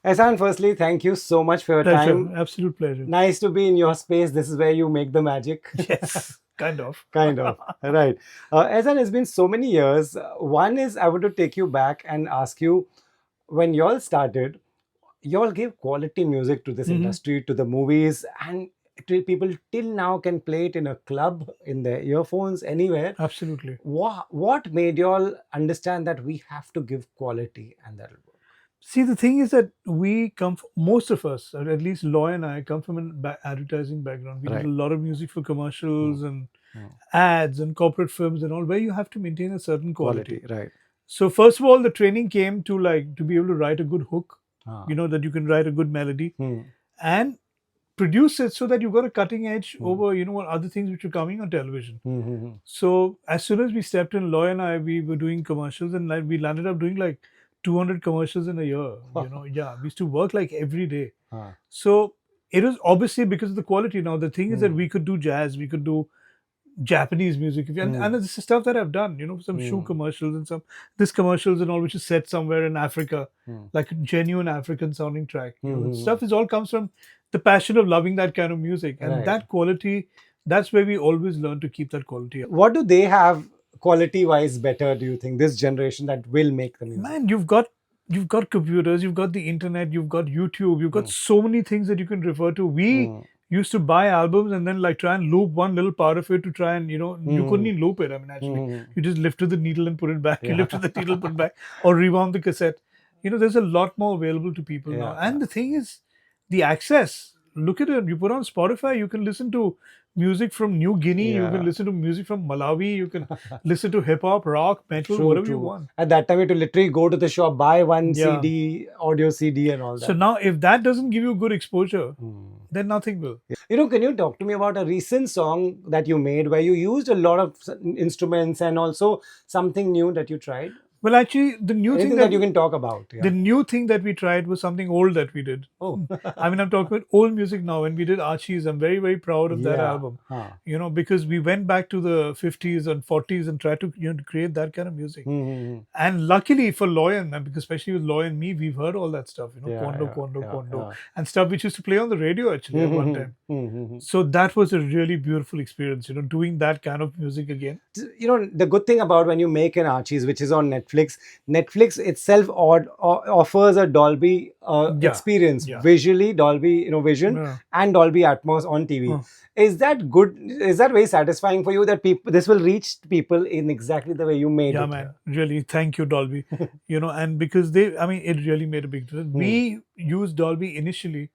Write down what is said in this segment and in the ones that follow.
Ehsaan, firstly, thank you so much for your Pleasure, time. absolute pleasure. Nice to be in your space. This is where you make the magic. Yes, kind of. Kind of. Right. Ehsaan, it's been so many years. One is I want to take you back and ask you, when y'all started, y'all gave quality music to this Hmm. industry, to the movies, and people till now can play it in a club, in their earphones, anywhere. Absolutely. What made y'all understand that we have to give quality and that'll work? See, the thing is that most of us, or at least Loy and I, come from an advertising background. We did a Right. lot of music for Hmm. commercials and Hmm. ads and corporate films and all, where you have to maintain a certain Quality, quality. right. So first of all, the training came to to be able to write a good hook, Ah. that you can write a good melody Hmm. and produce it so that you've got a cutting edge Hmm. over, what other things which are coming on television. Hmm. Hmm. Hmm. So as soon as we stepped in, Loy and I, we were doing commercials, and we landed up doing like 200 commercials in a year. Yeah, we used to work like every day. Ah. So it was obviously because of the quality. Now the thing is that Hmm. we could do jazz, we could do Japanese music, and Hmm. this is stuff that I've done. Some shoe Hmm. commercials and some this commercials and all, which is set somewhere in Africa, Hmm. like a genuine African sounding track. Hmm. Hmm. Stuff is all comes from the passion of loving that kind of music, and Right. that quality. That's where we always learn to keep that quality up. What do they have quality wise better, do you think, this generation that will make the music? Man, you've got computers, you've got the internet, you've got YouTube, you've got Hmm. so many things that you can refer to. We Hmm. used to buy albums and then like try and loop one little part of it to try and you couldn't Hmm. even loop it. I mean, actually, Hmm. you just lifted the needle and put it back. You Yeah. lifted the needle, put it back, or rewound the cassette. There's a lot more available to people now. Yeah. Yeah. And the thing is, the access. Look at it. You put on Spotify, you can listen to music from New Guinea, you can Yeah. listen to music from Malawi, you can listen to hip hop, rock, metal, True, whatever you true. want. At that time, you had to literally go to the shop, buy one Yeah. CD, audio CD, and all So that. now, if that doesn't give you good exposure, Hmm. then nothing will. Can you talk to me about a recent song that you made where you used a lot of instruments and also something new that you tried? Well, actually, the new thing Anything that that you can talk about? the Yeah. new thing that we tried was something old that we did. Oh, I mean, I'm talking about old music now. When we did Archies, I'm very, very proud of that yeah. album. Huh. Because we went back to the 50s and 40s and tried to to create that kind of music. Mm-hmm. And luckily for Loy and because especially with Loy and me, we've heard all that stuff. Yeah, Kondo, yeah, Kondo, yeah, Kondo, yeah. and stuff which used to play on the radio actually at one time. Mm-hmm. So that was a really beautiful experience. Doing that kind of music again. The good thing about when you make an Archies, which is on Netflix itself offers a Dolby Yeah, experience, yeah. visually Dolby Vision Yeah. and Dolby Atmos on TV. Huh. Is that good? Is that very satisfying for you that people this will reach people in exactly the way you made Yeah, it man. here? Really, thank you, Dolby. And because I mean, it really made a big difference. Hmm. We used Dolby initially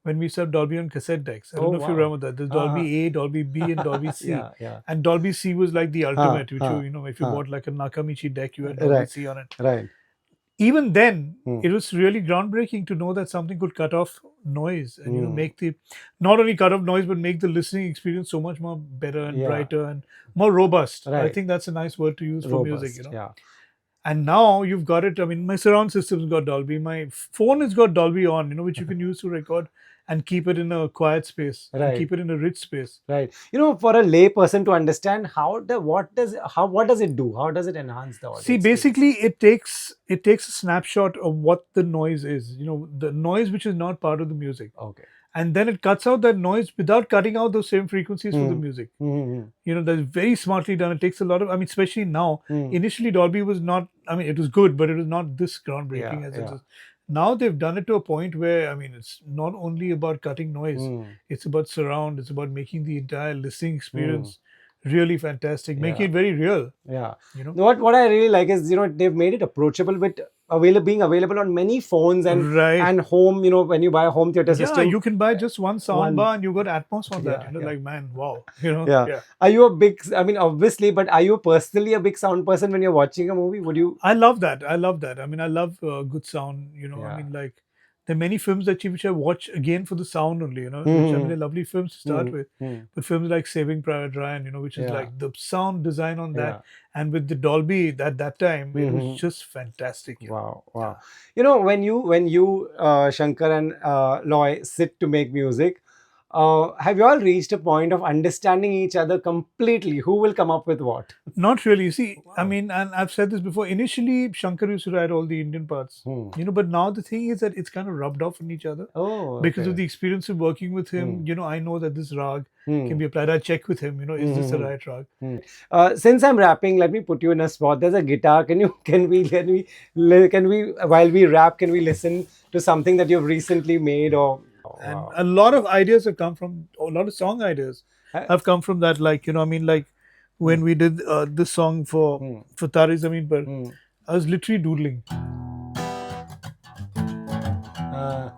when we served Dolby on cassette decks. I don't Oh know if you wow! remember that. There's Uh-huh. Dolby A, Dolby B, and Dolby C. Yeah, yeah. And Dolby C was like the Huh, ultimate, which huh, if you huh. bought like a Nakamichi deck, you had Dolby Right, C on it. right. Even then, Hmm. it was really groundbreaking to know that something could cut off noise and Hmm. make the not only cut off noise but make the listening experience so much more better and Yeah, brighter and more robust. I right. think that's a nice word to use for music. Robust. Yeah. And now you've got it. I mean, my surround system's got Dolby. My phone has got Dolby on, which you can use to record and keep it in a quiet space and Right. keep it in a rich space. Right. For a lay person to understand what does it do? How does it enhance the audio See, experience? basically, it takes a snapshot of what the noise is. The noise which is not part of the music, Okay. and then it cuts out that noise without cutting out those same frequencies for the Hmm. music. Hmm. That's very smartly done. It takes a lot of. I mean, especially now. Hmm. Initially, Dolby was not. I mean, it was good, but it was not this Yeah. groundbreaking as it Yeah. is. Now they've done it to a point where I mean, it's not only about cutting noise. Hmm. It's about surround. It's about making the entire listening Hmm. experience really fantastic, making Yeah. it very real. Yeah. You know. What I really like is they've made it approachable with being available on many phones Right. and home. When you buy a home theater Yeah, system, you can buy just one sound one. bar and you got Atmos on that. Yeah. Yeah. Like man, wow. Yeah. Yeah. Are you a big? I mean, obviously, but are you personally a big sound person when you're watching a movie? Would you? I love that. I love that. I mean, I love good sound. I Yeah. mean, like there are many films which I watch again for the sound only. Which I mean, Hmm. they're lovely films to Hmm. start with. Hmm. But films like Saving Private Ryan, which is Yeah. like the sound design on that, Yeah. and with the Dolby at that time, it was Hmm. just fantastic. Wow, wow. Yeah. When you Shankar and Loy sit to make music, have you all reached a point of understanding each other completely? Who will come up with what? Not really. You see, I Wow. mean, and I've said this before. Initially, Shankar used to write all the Indian parts, Hmm. but now the thing is that it's kind of rubbed off on each other Oh, because of okay. the experience of working with him. Hmm. I know that this rag Hmm. can be applied. I check with him. Is this the Hmm. right rag? Since I'm rapping, let me put you in a spot. There's a guitar. Can we while we rap, can we listen to something that you've recently made or? Oh, And wow. a lot of ideas have come from a lot of song ideas Uh, have come from that. Like like hmm, when we did this song for hmm, Tare Zameen Par, hmm. I was literally doodling. Uh,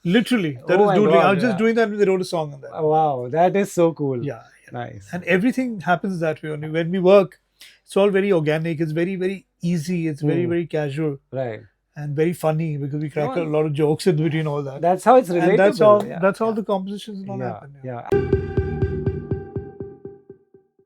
Literally, that oh is my doodling. I God. was just doing that, and they wrote a song on that. Wow, that is so cool. Yeah, Nice. and everything happens that way only. When we work, it's all very organic. It's very very easy. It's very Hmm, very casual right. and very funny because we crack a No, lot of jokes in between all that. that's how it's And relatable. that's how Yeah, the compositions and all yeah, happen. Yeah. yeah.